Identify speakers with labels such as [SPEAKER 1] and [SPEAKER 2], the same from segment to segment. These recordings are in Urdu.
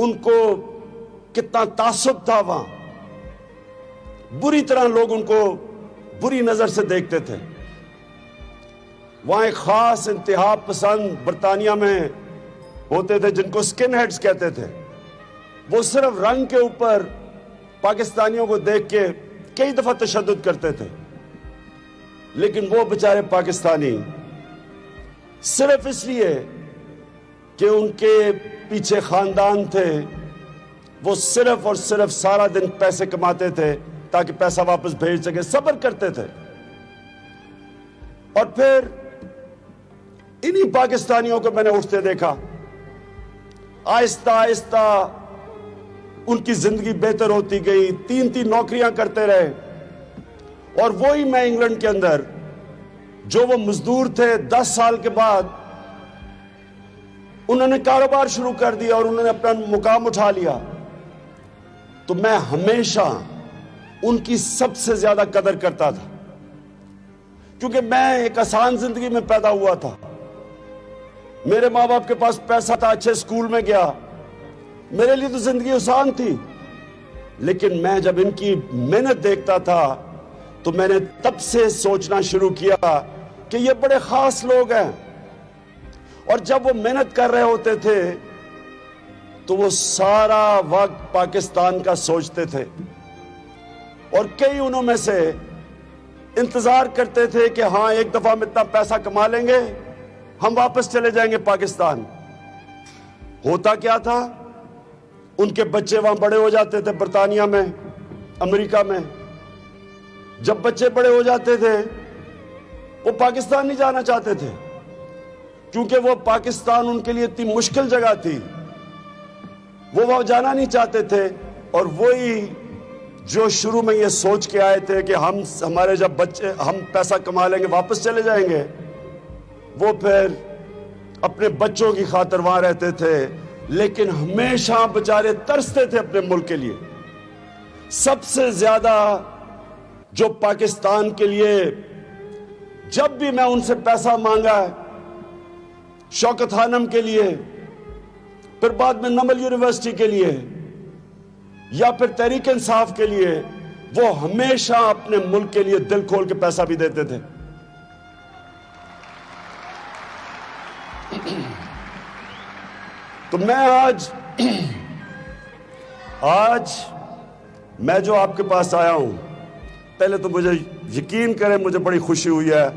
[SPEAKER 1] ان کو کتنا تعصب تھا وہاں، بری طرح لوگ ان کو بری نظر سے دیکھتے تھے۔ وہاں ایک خاص انتہا پسند برطانیہ میں ہوتے تھے جن کو سکن ہیڈز کہتے تھے۔ وہ صرف رنگ کے اوپر پاکستانیوں کو دیکھ کے کئی دفعہ تشدد کرتے تھے، لیکن وہ بیچارے پاکستانی صرف اس لیے کہ ان کے پیچھے خاندان تھے، وہ صرف اور صرف سارا دن پیسے کماتے تھے تاکہ پیسہ واپس بھیج سکے، صبر کرتے تھے۔ اور پھر انہی پاکستانیوں کو میں نے اٹھتے دیکھا، آہستہ آہستہ ان کی زندگی بہتر ہوتی گئی، 3 نوکریاں کرتے رہے۔ اور وہی میں انگلینڈ کے اندر جو وہ مزدور تھے 10 سال کے بعد انہوں نے کاروبار شروع کر دیا اور انہوں نے اپنا مقام اٹھا لیا، تو میں ہمیشہ ان کی سب سے زیادہ قدر کرتا تھا، کیونکہ میں ایک آسان زندگی میں پیدا ہوا تھا، میرے ماں باپ کے پاس پیسہ تھا، اچھے سکول میں گیا، میرے لیے تو زندگی آسان تھی۔ لیکن میں جب ان کی محنت دیکھتا تھا تو میں نے تب سے سوچنا شروع کیا کہ یہ بڑے خاص لوگ ہیں۔ اور جب وہ محنت کر رہے ہوتے تھے تو وہ سارا وقت پاکستان کا سوچتے تھے، اور کئی انہوں میں سے انتظار کرتے تھے کہ ہاں ایک دفعہ ہم اتنا پیسہ کما لیں گے، ہم واپس چلے جائیں گے پاکستان۔ ہوتا کیا تھا، ان کے بچے وہاں بڑے ہو جاتے تھے، برطانیہ میں، امریکہ میں۔ جب بچے بڑے ہو جاتے تھے وہ پاکستان نہیں جانا چاہتے تھے، کیونکہ وہ پاکستان ان کے لیے اتنی مشکل جگہ تھی، وہ وہاں جانا نہیں چاہتے تھے۔ اور وہی جو شروع میں یہ سوچ کے آئے تھے کہ ہمارے جب بچے ہم پیسہ کما لیں گے واپس چلے جائیں گے، وہ پھر اپنے بچوں کی خاطر وہاں رہتے تھے، لیکن ہمیشہ بیچارے ترستے تھے اپنے ملک کے لیے۔ سب سے زیادہ جو پاکستان کے لیے جب بھی میں ان سے پیسہ مانگا ہے، شوکت خانم کے لیے، پھر بعد میں نمل یونیورسٹی کے لیے، یا پھر تحریک انصاف کے لیے، وہ ہمیشہ اپنے ملک کے لیے دل کھول کے پیسہ بھی دیتے تھے۔ تو میں آج میں جو آپ کے پاس آیا ہوں، پہلے تو مجھے یقین کریں مجھے بڑی خوشی ہوئی ہے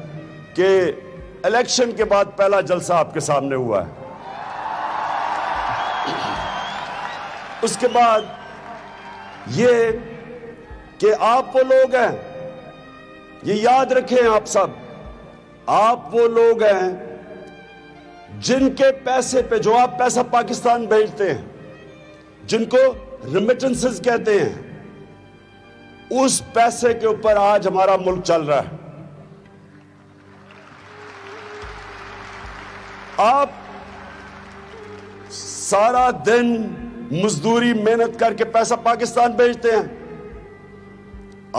[SPEAKER 1] کہ الیکشن کے بعد پہلا جلسہ آپ کے سامنے ہوا ہے۔ اس کے بعد یہ کہ آپ وہ لوگ ہیں، یہ یاد رکھیں آپ سب، آپ وہ لوگ ہیں جن کے پیسے پہ، جو آپ پیسہ پاکستان بھیجتے ہیں، جن کو ریمیٹنسز کہتے ہیں، اس پیسے کے اوپر آج ہمارا ملک چل رہا ہے۔ آپ سارا دن مزدوری محنت کر کے پیسہ پاکستان بھیجتے ہیں،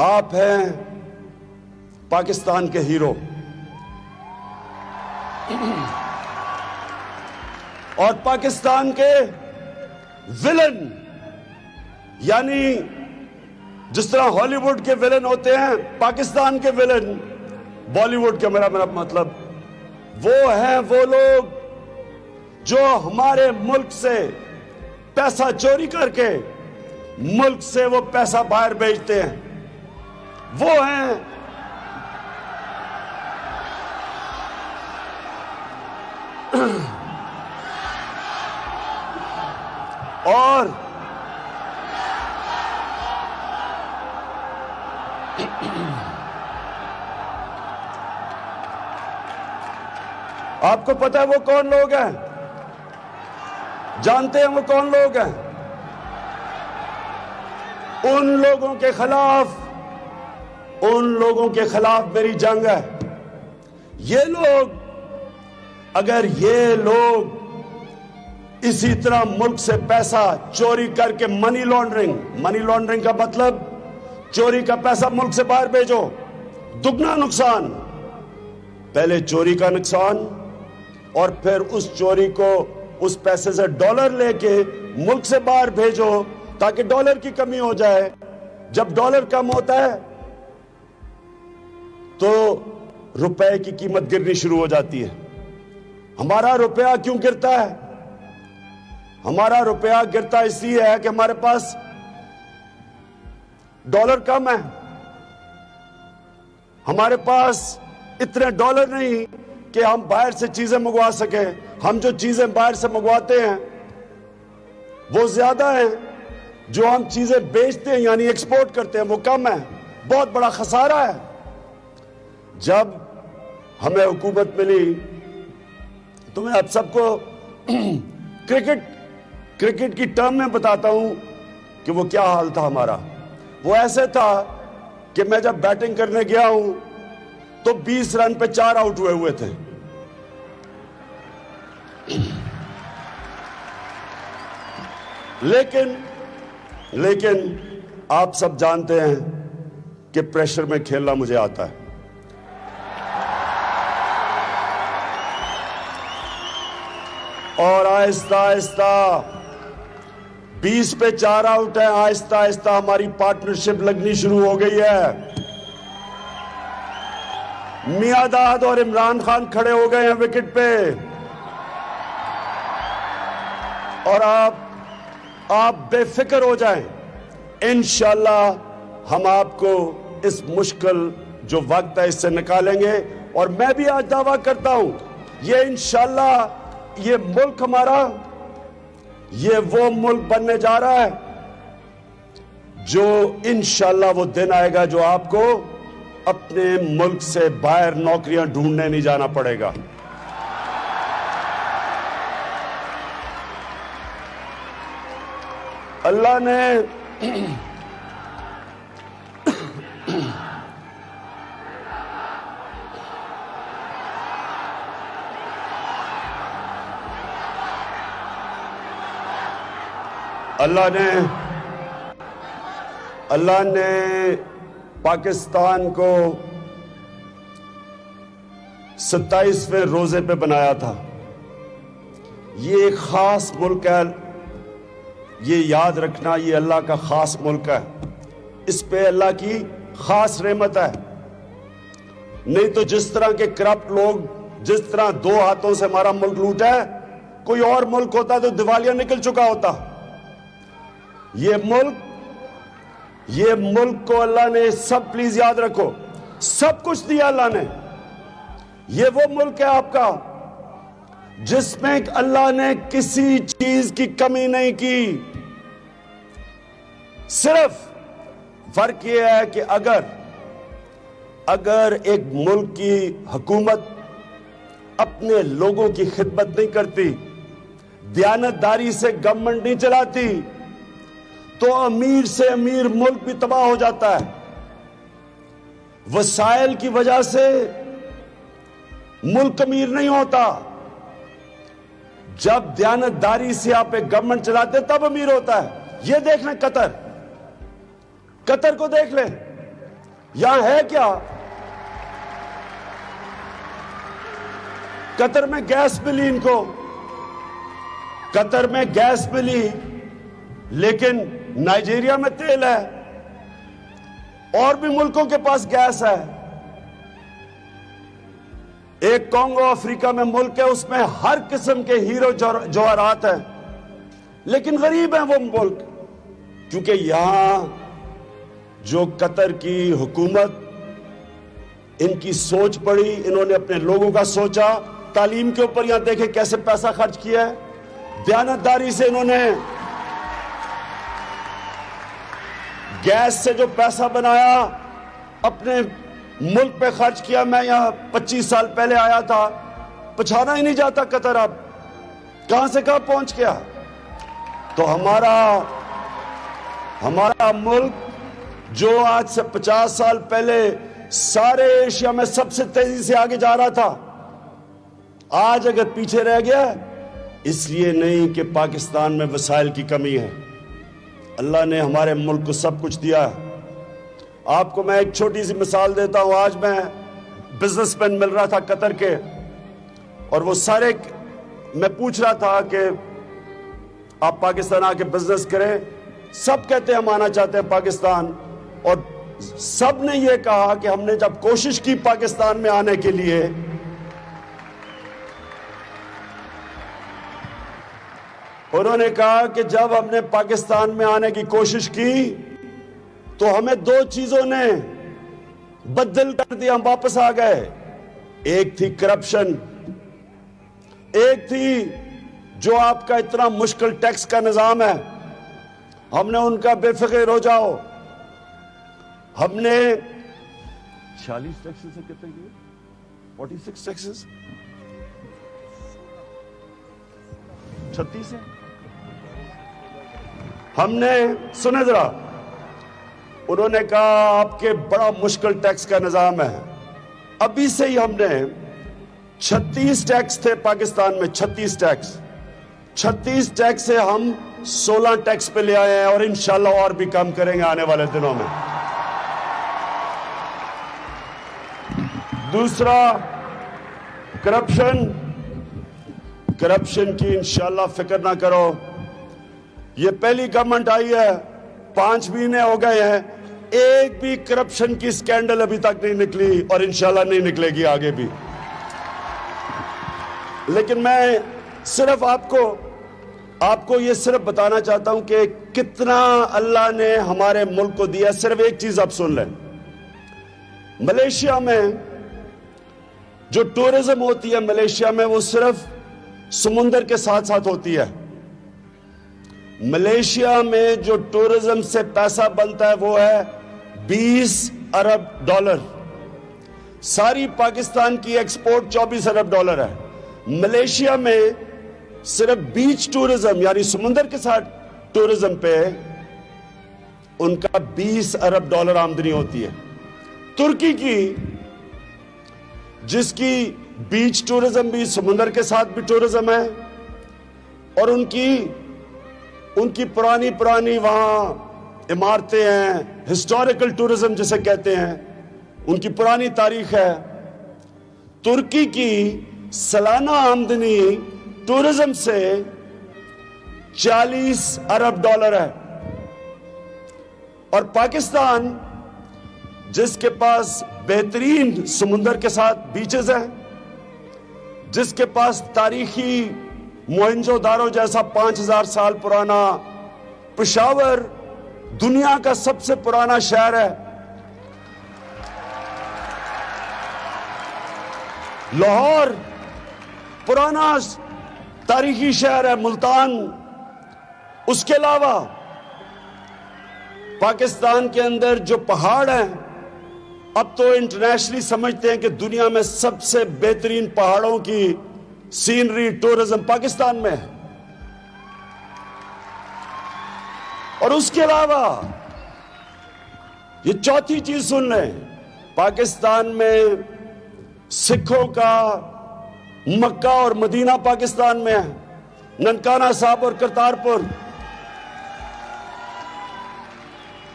[SPEAKER 1] آپ ہیں پاکستان کے ہیرو، اور پاکستان کے ویلن، یعنی جس طرح ہالی ووڈ کے ویلن ہوتے ہیں، پاکستان کے ویلن بالی ووڈ کے، میرا مطلب وہ ہیں وہ لوگ جو ہمارے ملک سے پیسہ چوری کر کے ملک سے وہ پیسہ باہر بھیجتے ہیں، وہ ہیں اور آپ کو پتا ہے وہ کون لوگ ہیں؟ جانتے ہیں وہ کون لوگ ہیں؟ ان لوگوں کے خلاف میری جنگ ہے۔ یہ لوگ، اگر یہ لوگ اسی طرح ملک سے پیسہ چوری کر کے منی لانڈرنگ کا مطلب چوری کا پیسہ ملک سے باہر بھیجو، دگنا نقصان، پہلے چوری کا نقصان اور پھر اس چوری کو، اس پیسے سے ڈالر لے کے ملک سے باہر بھیجو تاکہ ڈالر کی کمی ہو جائے. جب ڈالر کم ہوتا ہے تو روپے کی قیمت گرنی شروع ہو جاتی ہے. ہمارا روپیہ کیوں گرتا ہے؟ ہمارا روپیہ گرتا اس لیے ہے کہ ہمارے پاس ڈالر کم ہے. ہمارے پاس اتنے ڈالر نہیں کہ ہم باہر سے چیزیں منگوا سکیں. ہم جو چیزیں باہر سے منگواتے ہیں وہ زیادہ ہیں، جو ہم چیزیں بیچتے ہیں یعنی ایکسپورٹ کرتے ہیں وہ کم ہے. بہت بڑا خسارہ ہے. جب ہمیں حکومت ملی تو میں آپ سب کو کرکٹ کی ٹرم میں بتاتا ہوں کہ وہ کیا حال تھا ہمارا. وہ ایسے تھا کہ میں جب بیٹنگ کرنے گیا ہوں تو 20 رن پہ 4 آؤٹ ہوئے تھے. لیکن آپ سب جانتے ہیں کہ پریشر میں کھیلنا مجھے آتا ہے. اور آہستہ آہستہ 20 پہ 4 آؤٹ ہیں، آہستہ آہستہ ہماری پارٹنرشپ لگنی شروع ہو گئی ہے. میاں داد اور عمران خان کھڑے ہو گئے ہیں وکٹ پہ. اور آپ بے فکر ہو جائیں، انشاءاللہ ہم آپ کو اس مشکل جو وقت ہے اس سے نکالیں گے. اور میں بھی آج دعویٰ کرتا ہوں یہ انشاءاللہ یہ ملک ہمارا یہ وہ ملک بننے جا رہا ہے جو انشاءاللہ وہ دن آئے گا جو آپ کو اپنے ملک سے باہر نوکریاں ڈھونڈنے نہیں جانا پڑے گا. اللہ نے اللہ نے پاکستان کو 27ویں روزے پہ بنایا تھا. یہ ایک خاص ملک ہے، یہ یاد رکھنا، یہ اللہ کا خاص ملک ہے. اس پہ اللہ کی خاص رحمت ہے. نہیں تو جس طرح کے کرپٹ لوگ جس طرح 2 ہاتھوں سے ہمارا ملک لوٹا ہے، کوئی اور ملک ہوتا تو دیوالیہ نکل چکا ہوتا. یہ ملک کو اللہ نے سب پلیز یاد رکھو سب کچھ دیا اللہ نے. یہ وہ ملک ہے آپ کا جس میں اللہ نے کسی چیز کی کمی نہیں کی. صرف فرق یہ ہے کہ اگر ایک ملک کی حکومت اپنے لوگوں کی خدمت نہیں کرتی، دیانتداری سے گورنمنٹ نہیں چلاتی، تو امیر سے امیر ملک بھی تباہ ہو جاتا ہے. وسائل کی وجہ سے ملک امیر نہیں ہوتا. جب دیانتداری سے آپ ایک گورنمنٹ چلاتے تب امیر ہوتا ہے. یہ دیکھ لیں قطر کو دیکھ لیں، یہاں ہے کیا؟ قطر میں گیس ملی، ان کو قطر میں گیس ملی، لیکن نائجیریا میں تیل ہے، اور بھی ملکوں کے پاس گیس ہے. ایک کانگو افریقہ میں ملک ہے، اس میں ہر قسم کے ہیرو جواہرات ہیں، لیکن غریب ہیں وہ ملک. کیونکہ یہاں جو قطر کی حکومت ان کی سوچ پڑی، انہوں نے اپنے لوگوں کا سوچا. تعلیم کے اوپر یہاں دیکھیں کیسے پیسہ خرچ کیا ہے. دیانتداری سے انہوں نے گیس سے جو پیسہ بنایا اپنے ملک پہ خرچ کیا. میں یہاں 25 سال پہلے آیا تھا، پچھانا ہی نہیں جاتا قطر اب کہاں سے کہاں پہنچ گیا. تو ہمارا ملک جو آج سے 50 سال پہلے سارے ایشیا میں سب سے تیزی سے آگے جا رہا تھا، آج اگر پیچھے رہ گیا اس لیے نہیں کہ پاکستان میں وسائل کی کمی ہے. اللہ نے ہمارے ملک کو سب کچھ دیا ہے. آپ کو میں ایک چھوٹی سی مثال دیتا ہوں. آج میں بزنس مین مل رہا تھا قطر کے، اور وہ سارے میں پوچھ رہا تھا کہ آپ پاکستان آ کے بزنس کریں. سب کہتے ہیں ہم آنا چاہتے ہیں پاکستان, اور سب نے یہ کہا کہ ہم نے جب کوشش کی پاکستان میں آنے کے لیے, انہوں نے کہا کہ جب ہم نے پاکستان میں آنے کی کوشش کی تو ہمیں دو چیزوں نے بدل کر دیا, ہم واپس آ گئے. ایک تھی کرپشن, ایک تھی جو آپ کا اتنا مشکل ٹیکس کا نظام ہے, ہم نے ان کا بے فکر ہو جاؤ. ہم نے 46 ٹیکسز سے کتنے کیے, 46 ٹیکسز, 36 ہے. ہم نے سنے ذرا, انہوں نے کہا آپ کے بڑا مشکل ٹیکس کا نظام ہے. ابھی سے ہی ہم نے 36 ٹیکس تھے پاکستان میں, 36 ٹیکس, 36 ٹیکس سے ہم 16 ٹیکس پہ لے آئے ہیں, اور انشاءاللہ اور بھی کم کریں گے آنے والے دنوں میں. دوسرا کرپشن, کرپشن کی انشاءاللہ فکر نہ کرو. یہ پہلی گورنمنٹ آئی ہے, 5 مہینے ہو گئے ہیں, ایک بھی کرپشن کی سکینڈل ابھی تک نہیں نکلی, اور انشاءاللہ نہیں نکلے گی آگے بھی. لیکن میں صرف آپ کو یہ صرف بتانا چاہتا ہوں کہ کتنا اللہ نے ہمارے ملک کو دیا. صرف ایک چیز آپ سن لیں, ملیشیا میں جو ٹورزم ہوتی ہے, ملیشیا میں وہ صرف سمندر کے ساتھ ساتھ ہوتی ہے. ملیشیا میں جو ٹورزم سے پیسہ بنتا ہے وہ ہے 20 ارب ڈالر. ساری پاکستان کی ایکسپورٹ 24 ارب ڈالر ہے. ملیشیا میں صرف بیچ ٹورزم یعنی سمندر کے ساتھ ٹورزم پہ ان کا 20 ارب ڈالر آمدنی ہوتی ہے. ترکی کی, جس کی بیچ ٹورزم بھی, سمندر کے ساتھ بھی ٹورزم ہے, اور ان کی پرانی وہاں عمارتیں ہیں, ہسٹوریکل ٹورزم جسے کہتے ہیں, ان کی پرانی تاریخ ہے. ترکی کی سالانہ آمدنی ٹورزم سے 40 ارب ڈالر ہے. اور پاکستان جس کے پاس بہترین سمندر کے ساتھ بیچز ہیں, جس کے پاس تاریخی موہنجو دارو جیسا 5000 سال پرانا, پشاور دنیا کا سب سے پرانا شہر ہے, لاہور پرانا تاریخی شہر ہے, ملتان. اس کے علاوہ پاکستان کے اندر جو پہاڑ ہیں, اب تو انٹرنیشنلی سمجھتے ہیں کہ دنیا میں سب سے بہترین پہاڑوں کی سینری ٹورزم پاکستان میں ہے. اور اس کے علاوہ یہ چوتھی چیز سن لیں, پاکستان میں سکھوں کا مکہ اور مدینہ پاکستان میں ہے, ننکانہ صاحب اور کرتارپور.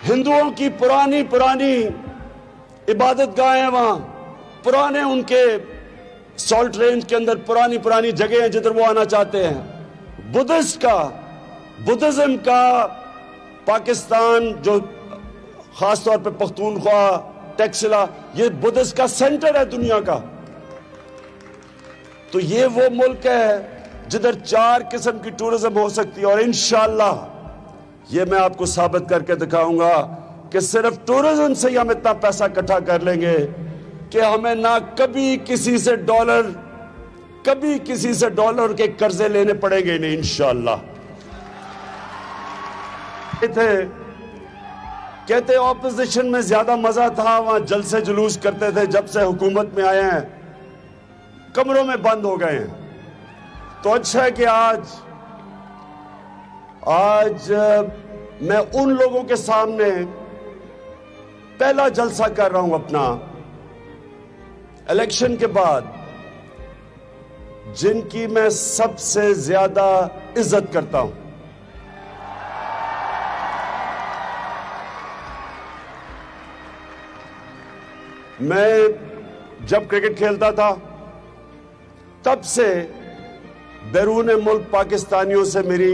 [SPEAKER 1] ہندوؤں کی پرانی عبادت گاہیں وہاں, پرانے ان کے سالٹ رینج کے اندر پرانی جگہیں ہیں جدھر وہ آنا چاہتے ہیں. بدھزم کا پاکستان, جو خاص طور پہ پختونخوا, ٹیکسلا, یہ بدھسٹ کا سینٹر ہے دنیا کا. تو یہ وہ ملک ہے جدھر 4 قسم کی ٹورزم ہو سکتی ہے. اور انشاءاللہ یہ میں آپ کو ثابت کر کے دکھاؤں گا کہ صرف ٹورزم سے ہی ہم اتنا پیسہ اکٹھا کر لیں گے کہ ہمیں نہ کبھی کسی سے ڈالر کے قرضے لینے پڑیں گے نہیں انشاءاللہ. کہتے اپوزیشن میں زیادہ مزہ تھا, وہاں جلسے جلوس کرتے تھے. جب سے حکومت میں آئے ہیں کمروں میں بند ہو گئے ہیں. تو اچھا ہے کہ آج میں ان لوگوں کے سامنے پہلا جلسہ کر رہا ہوں اپنا الیکشن کے بعد, جن کی میں سب سے زیادہ عزت کرتا ہوں. میں جب کرکٹ کھیلتا تھا تب سے بیرون ملک پاکستانیوں سے میری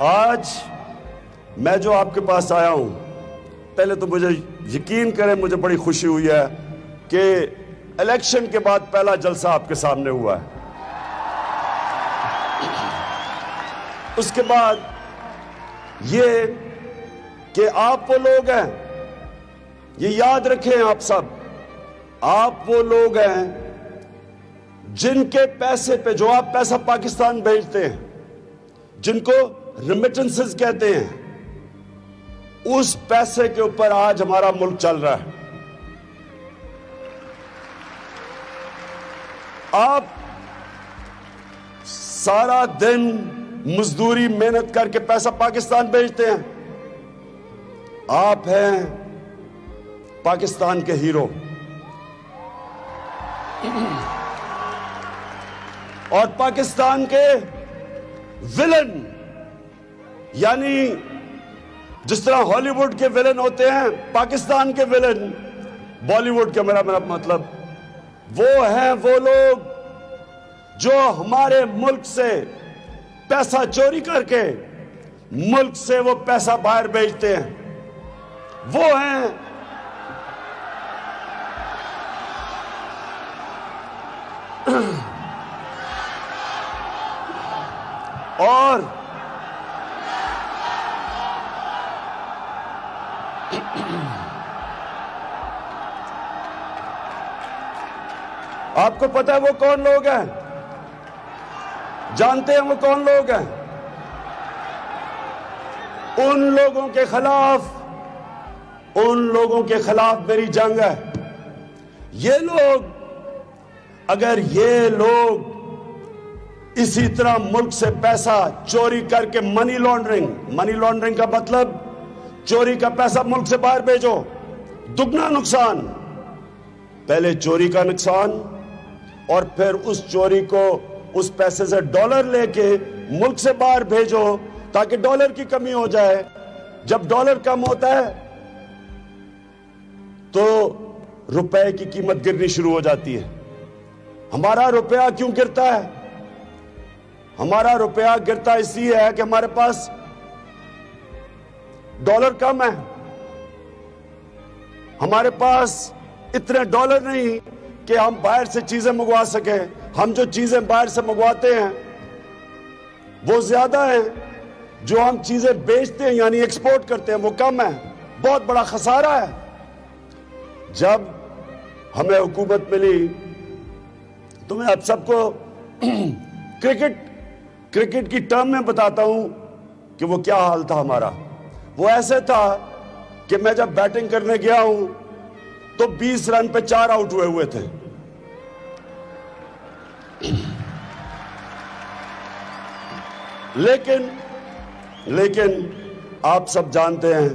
[SPEAKER 1] آج میں جو آپ کے پاس آیا ہوں، پہلے تو مجھے یقین کریں مجھے بڑی خوشی ہوئی ہے کہ الیکشن کے بعد پہلا جلسہ آپ کے سامنے ہوا ہے۔ اس کے بعد یہ کہ آپ وہ لوگ ہیں، یہ یاد رکھیں آپ سب، آپ وہ لوگ ہیں جن کے پیسے پہ، جو آپ پیسہ پاکستان بھیجتے ہیں، جن کو ریمیٹنسز کہتے ہیں، اس پیسے کے اوپر آج ہمارا ملک چل رہا ہے۔ آپ سارا دن مزدوری محنت کر کے پیسہ پاکستان بھیجتے ہیں، آپ ہیں پاکستان کے ہیرو، اور پاکستان کے ویلن، یعنی جس طرح ہالی ووڈ کے ویلن ہوتے ہیں، پاکستان کے ویلن بالی ووڈ کے، میرا مطلب وہ ہیں وہ لوگ جو ہمارے ملک سے پیسہ چوری کر کے ملک سے وہ پیسہ باہر بھیجتے ہیں، وہ ہیں اور آپ کو پتا ہے وہ کون لوگ ہیں؟ جانتے ہیں وہ کون لوگ ہیں؟ ان لوگوں کے خلاف میری جنگ ہے۔ یہ لوگ، اگر یہ لوگ اسی طرح ملک سے پیسہ چوری کر کے منی لانڈرنگ کا مطلب چوری کا پیسہ ملک سے باہر بھیجو، دگنا نقصان، پہلے چوری کا نقصان اور پھر اس چوری کو، اس پیسے سے ڈالر لے کے ملک سے باہر بھیجو تاکہ ڈالر کی کمی ہو جائے۔ جب ڈالر کم ہوتا ہے تو روپے کی قیمت گرنی شروع ہو جاتی ہے۔ ہمارا روپیہ کیوں گرتا ہے؟ ہمارا روپیہ گرتا اس لیے ہے کہ ہمارے پاس ڈالر کم ہے، ہمارے پاس اتنے ڈالر نہیں کہ ہم باہر سے چیزیں منگوا سکیں۔ ہم جو چیزیں باہر سے منگواتے ہیں وہ زیادہ ہیں، جو ہم چیزیں بیچتے ہیں یعنی ایکسپورٹ کرتے ہیں وہ کم ہے۔ بہت بڑا خسارہ ہے۔ جب ہمیں حکومت ملی تو میں آپ سب کو کرکٹ کی ٹرم میں بتاتا ہوں کہ وہ کیا حال تھا ہمارا۔ وہ ایسے تھا کہ میں جب بیٹنگ کرنے گیا ہوں تو 20 رن پہ 4 آؤٹ ہوئے تھے، لیکن آپ سب جانتے ہیں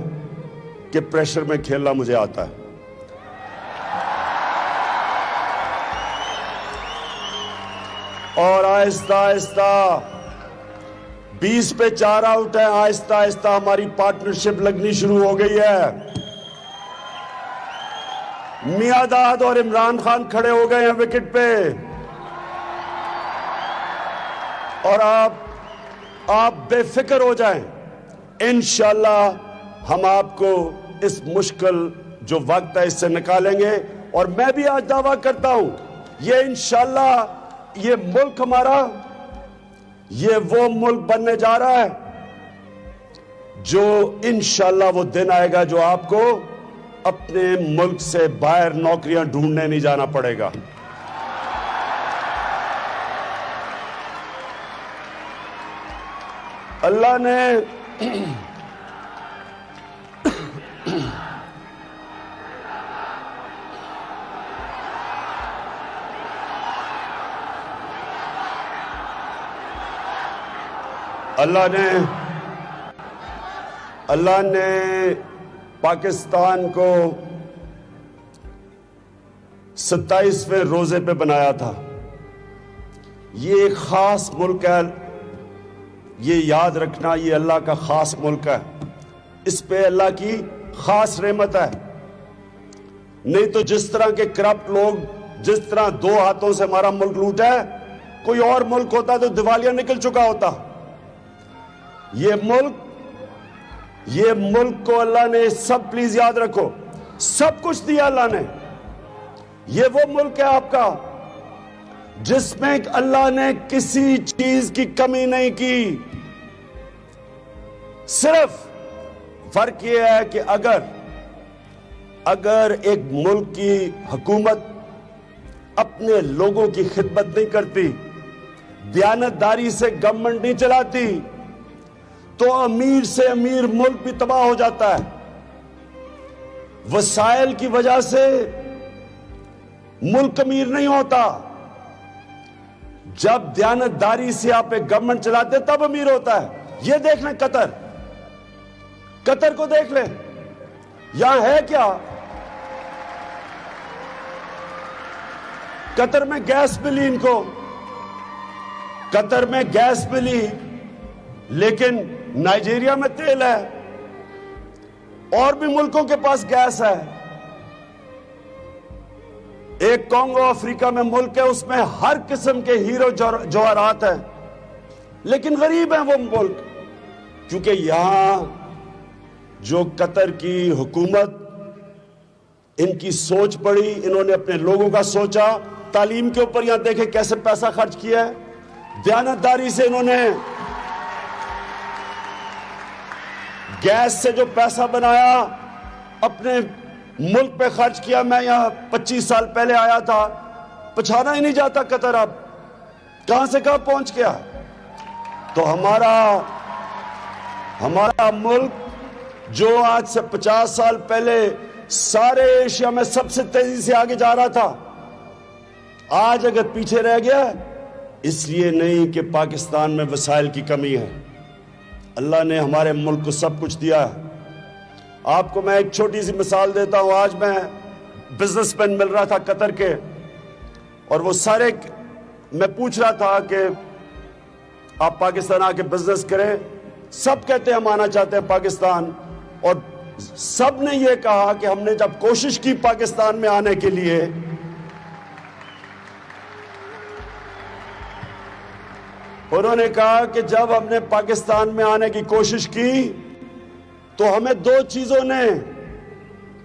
[SPEAKER 1] کہ پریشر میں کھیلنا مجھے آتا ہے۔ اور آہستہ آہستہ 20 پہ 4 آؤٹ ہیں، آہستہ آہستہ ہماری پارٹنرشپ لگنی شروع ہو گئی ہے۔ میاں داد اور عمران خان کھڑے ہو گئے ہیں وکٹ پہ، اور آپ بے فکر ہو جائیں، انشاءاللہ ہم آپ کو اس مشکل جو وقت ہے اس سے نکالیں گے۔ اور میں بھی آج دعویٰ کرتا ہوں، یہ انشاءاللہ یہ ملک ہمارا، یہ وہ ملک بننے جا رہا ہے جو انشاءاللہ وہ دن آئے گا جو آپ کو اپنے ملک سے باہر نوکریاں ڈھونڈنے نہیں جانا پڑے گا۔ اللہ نے اللہ نے پاکستان کو 27ویں روزے پہ بنایا تھا۔ یہ ایک خاص ملک ہے، یہ یاد رکھنا، یہ اللہ کا خاص ملک ہے، اس پہ اللہ کی خاص رحمت ہے۔ نہیں تو جس طرح کے کرپٹ لوگ جس طرح 2 ہاتھوں سے ہمارا ملک لوٹا ہے، کوئی اور ملک ہوتا تو دیوالیہ نکل چکا ہوتا. یہ ملک کو اللہ نے سب پلیز یاد رکھو سب کچھ دیا اللہ نے. یہ وہ ملک ہے آپ کا جس میں اللہ نے کسی چیز کی کمی نہیں کی. صرف فرق یہ ہے کہ اگر ایک ملک کی حکومت اپنے لوگوں کی خدمت نہیں کرتی, دیانتداری سے گورنمنٹ نہیں چلاتی, تو امیر سے امیر ملک بھی تباہ ہو جاتا ہے. وسائل کی وجہ سے ملک امیر نہیں ہوتا. جب دیانتداری سے آپ ایک گورنمنٹ چلاتے تب امیر ہوتا ہے. یہ دیکھ لیں قطر کو دیکھ لیں, یہاں ہے کیا؟ قطر میں گیس ملی, ان کو قطر میں گیس ملی, لیکن نائجیریا میں تیل ہے, اور بھی ملکوں کے پاس گیس ہے. ایک کانگو افریقہ میں ملک ہے, اس میں ہر قسم کے ہیرو جواہرات ہیں, لیکن غریب ہیں وہ ملک, کیونکہ یہاں جو قطر کی حکومت, ان کی سوچ پڑی, انہوں نے اپنے لوگوں کا سوچا. تعلیم کے اوپر یہاں دیکھیں کیسے پیسہ خرچ کیا ہے. دیانتداری سے انہوں نے گیس سے جو پیسہ بنایا اپنے ملک پہ خرچ کیا. میں یہاں 25 سال پہلے آیا تھا, پچھانا ہی نہیں جاتا قطر اب کہاں سے کہاں پہنچ گیا. تو ہمارا ملک جو آج سے 50 سال پہلے سارے ایشیا میں سب سے تیزی سے آگے جا رہا تھا, آج اگر پیچھے رہ گیا, اس لیے نہیں کہ پاکستان میں وسائل کی کمی ہے. اللہ نے ہمارے ملک کو سب کچھ دیا ہے. آپ کو میں ایک چھوٹی سی مثال دیتا ہوں. آج میں بزنس مین مل رہا تھا قطر کے, اور وہ سارے میں پوچھ رہا تھا کہ آپ پاکستان آ کے بزنس کریں. سب کہتے ہیں ہم آنا چاہتے ہیں پاکستان, اور سب نے یہ کہا کہ ہم نے جب کوشش کی پاکستان میں آنے کے لیے, انہوں نے کہا کہ جب ہم نے پاکستان میں آنے کی کوشش کی تو ہمیں 2 چیزوں نے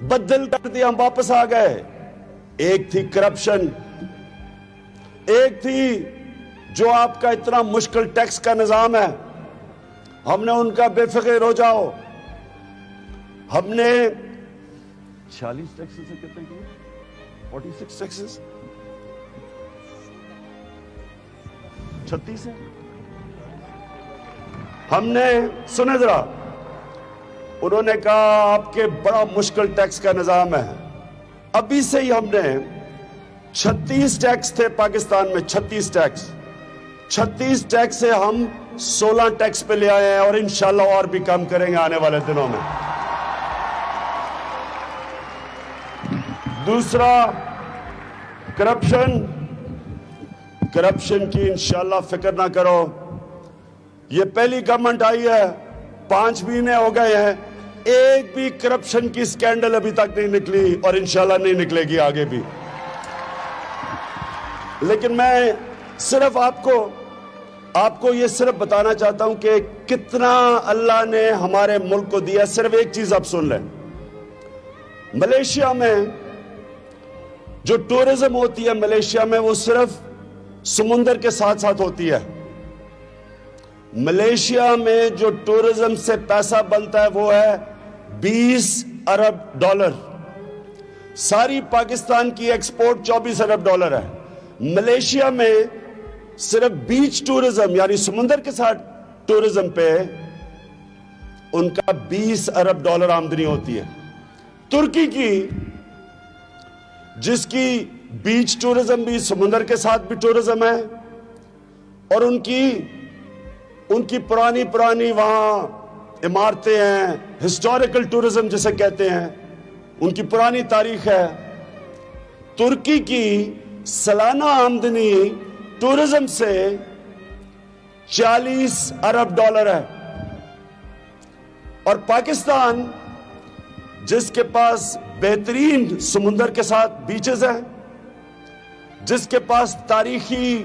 [SPEAKER 1] بدل کر دیا, ہم واپس آ گئے. ایک تھی کرپشن, ایک تھی جو آپ کا اتنا مشکل ٹیکس کا نظام ہے, ہم نے ان کا بے فکر ہو جاؤ. ہم نے 46 ٹیکسز سے کتنے کیے, 46 ٹیکسز, 36 ہے. ہم نے سنے ذرا, انہوں نے کہا آپ کے بڑا مشکل ٹیکس کا نظام ہے. ابھی سے ہی ہم نے 36 ٹیکس تھے پاکستان میں, 36 ٹیکس, 36 ٹیکس سے ہم 16 ٹیکس پہ لے آئے ہیں, اور انشاءاللہ اور بھی کم کریں گے آنے والے دنوں میں. دوسرا کرپشن کی انشاءاللہ فکر نہ کرو. یہ پہلی گورنمنٹ آئی ہے, 5 مہینے ہو گئے ہیں, ایک بھی کرپشن کی سکینڈل ابھی تک نہیں نکلی, اور انشاءاللہ نہیں نکلے گی آگے بھی. لیکن میں صرف آپ کو یہ صرف بتانا چاہتا ہوں کہ کتنا اللہ نے ہمارے ملک کو دیا. صرف ایک چیز آپ سن لیں, ملیشیا میں جو ٹورزم ہوتی ہے, ملیشیا میں وہ صرف سمندر کے ساتھ ساتھ ہوتی ہے. ملیشیا میں جو ٹورزم سے پیسہ بنتا ہے وہ ہے $20 ارب. ساری پاکستان کی ایکسپورٹ $24 ارب ہے. ملیشیا میں صرف بیچ ٹورزم یعنی سمندر کے ساتھ ٹورزم پہ ان کا $20 ارب آمدنی ہوتی ہے. ترکی کی, جس کی بیچ ٹورزم بھی, سمندر کے ساتھ بھی ٹورزم ہے, اور ان کی پرانی وہاں عمارتیں ہیں, ہسٹوریکل ٹورزم جسے کہتے ہیں, ان کی پرانی تاریخ ہے. ترکی کی سالانہ آمدنی ٹورزم سے $40 ارب ہے. اور پاکستان جس کے پاس بہترین سمندر کے ساتھ بیچز ہیں, جس کے پاس تاریخی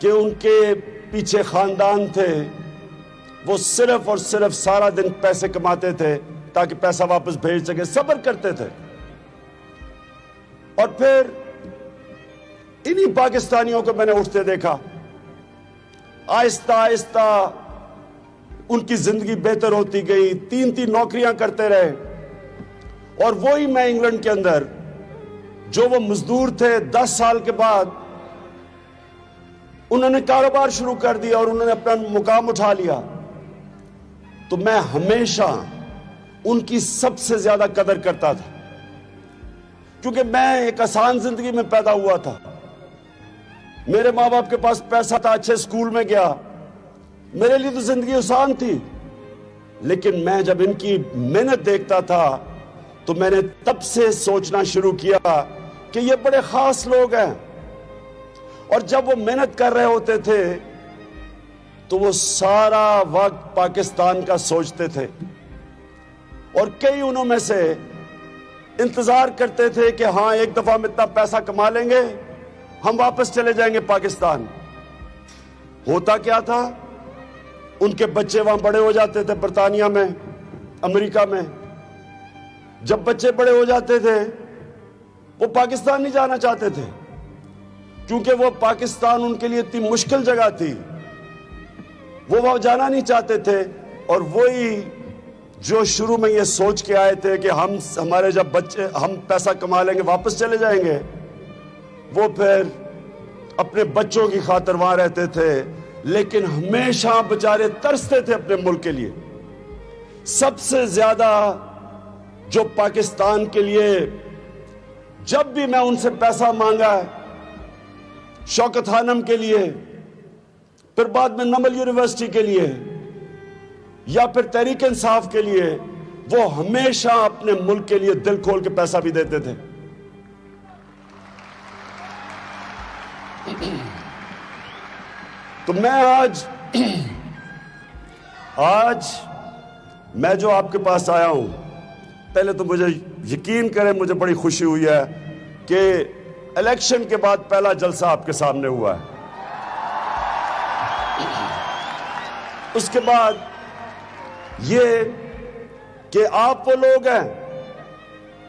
[SPEAKER 1] کہ ان کے پیچھے خاندان تھے، وہ صرف اور صرف سارا دن پیسے کماتے تھے تاکہ پیسہ واپس بھیج سکے، صبر کرتے تھے۔ اور پھر انہی پاکستانیوں کو میں نے اٹھتے دیکھا، آہستہ آہستہ ان کی زندگی بہتر ہوتی گئی، 3 نوکریاں کرتے رہے۔ اور وہی میں انگلینڈ کے اندر جو وہ مزدور تھے، 10 سال کے بعد انہوں نے کاروبار شروع کر دیا اور انہوں نے اپنا مقام اٹھا لیا۔ تو میں ہمیشہ ان کی سب سے زیادہ قدر کرتا تھا، کیونکہ میں ایک آسان زندگی میں پیدا ہوا تھا، میرے ماں باپ کے پاس پیسہ تھا، اچھے سکول میں گیا، میرے لیے تو زندگی آسان تھی۔ لیکن میں جب ان کی محنت دیکھتا تھا تو میں نے تب سے سوچنا شروع کیا کہ یہ بڑے خاص لوگ ہیں۔ اور جب وہ محنت کر رہے ہوتے تھے تو وہ سارا وقت پاکستان کا سوچتے تھے، اور کئی انہوں میں سے انتظار کرتے تھے کہ ہاں ایک دفعہ ہم اتنا پیسہ کما لیں گے، ہم واپس چلے جائیں گے پاکستان۔ ہوتا کیا تھا، ان کے بچے وہاں بڑے ہو جاتے تھے، برطانیہ میں، امریکہ میں۔ جب بچے بڑے ہو جاتے تھے وہ پاکستان نہیں جانا چاہتے تھے، کیونکہ وہ پاکستان ان کے لیے اتنی مشکل جگہ تھی، وہ وہاں جانا نہیں چاہتے تھے۔ اور وہی جو شروع میں یہ سوچ کے آئے تھے کہ ہمارے جب بچے، ہم پیسہ کما لیں گے واپس چلے جائیں گے، وہ پھر اپنے بچوں کی خاطر وہاں رہتے تھے، لیکن ہمیشہ بیچارے ترستے تھے اپنے ملک کے لیے۔ سب سے زیادہ جو پاکستان کے لیے جب بھی میں ان سے پیسہ مانگا ہے، شوکت خانم کے لیے، پھر بعد میں نمل یونیورسٹی کے لیے، یا پھر تحریک انصاف کے لیے، وہ ہمیشہ اپنے ملک کے لیے دل کھول کے پیسہ بھی دیتے تھے۔ تو میں آج میں جو آپ کے پاس آیا ہوں، پہلے تو مجھے یقین کریں مجھے بڑی خوشی ہوئی ہے کہ الیکشن کے بعد پہلا جلسہ آپ کے سامنے ہوا ہے۔ اس کے بعد یہ کہ آپ وہ لوگ ہیں،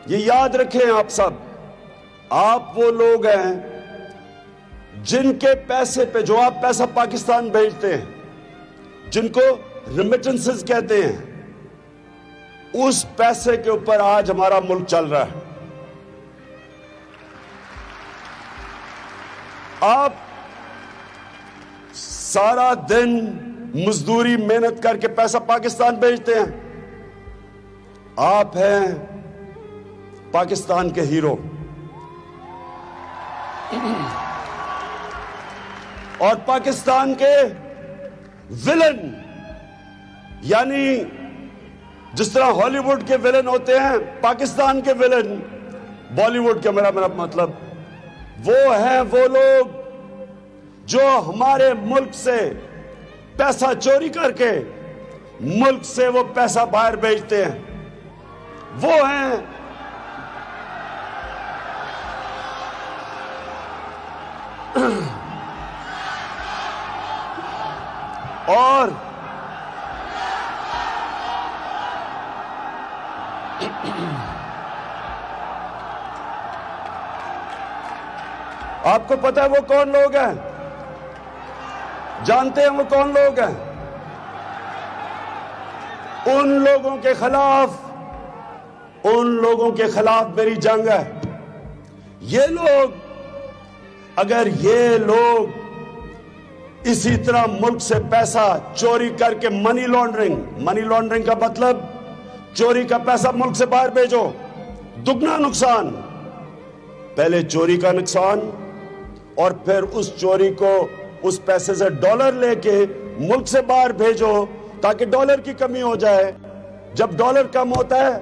[SPEAKER 1] یہ یاد رکھیں آپ سب، آپ وہ لوگ ہیں جن کے پیسے پہ، جو آپ پیسہ پاکستان بھیجتے ہیں، جن کو ریمیٹنسز کہتے ہیں، اس پیسے کے اوپر آج ہمارا ملک چل رہا ہے۔ آپ سارا دن مزدوری محنت کر کے پیسہ پاکستان بھیجتے ہیں، آپ ہیں پاکستان کے ہیرو، اور پاکستان کے ویلن، یعنی جس طرح ہالی ووڈ کے ویلن ہوتے ہیں، پاکستان کے ویلن، بالی ووڈ کا میرا مطلب، وہ ہیں وہ لوگ جو ہمارے ملک سے پیسہ چوری کر کے ملک سے وہ پیسہ باہر بھیجتے ہیں، وہ ہیں اور آپ کو پتا ہے وہ کون لوگ ہیں؟ جانتے ہیں وہ کون لوگ ہیں؟ ان لوگوں کے خلاف میری جنگ ہے۔ یہ لوگ، اگر یہ لوگ اسی طرح ملک سے پیسہ چوری کر کے، منی لانڈرنگ کا مطلب چوری کا پیسہ ملک سے باہر بھیجو، دگنا نقصان، پہلے چوری کا نقصان، اور پھر اس چوری کو، اس پیسے سے ڈالر لے کے ملک سے باہر بھیجو تاکہ ڈالر کی کمی ہو جائے۔ جب ڈالر کم ہوتا ہے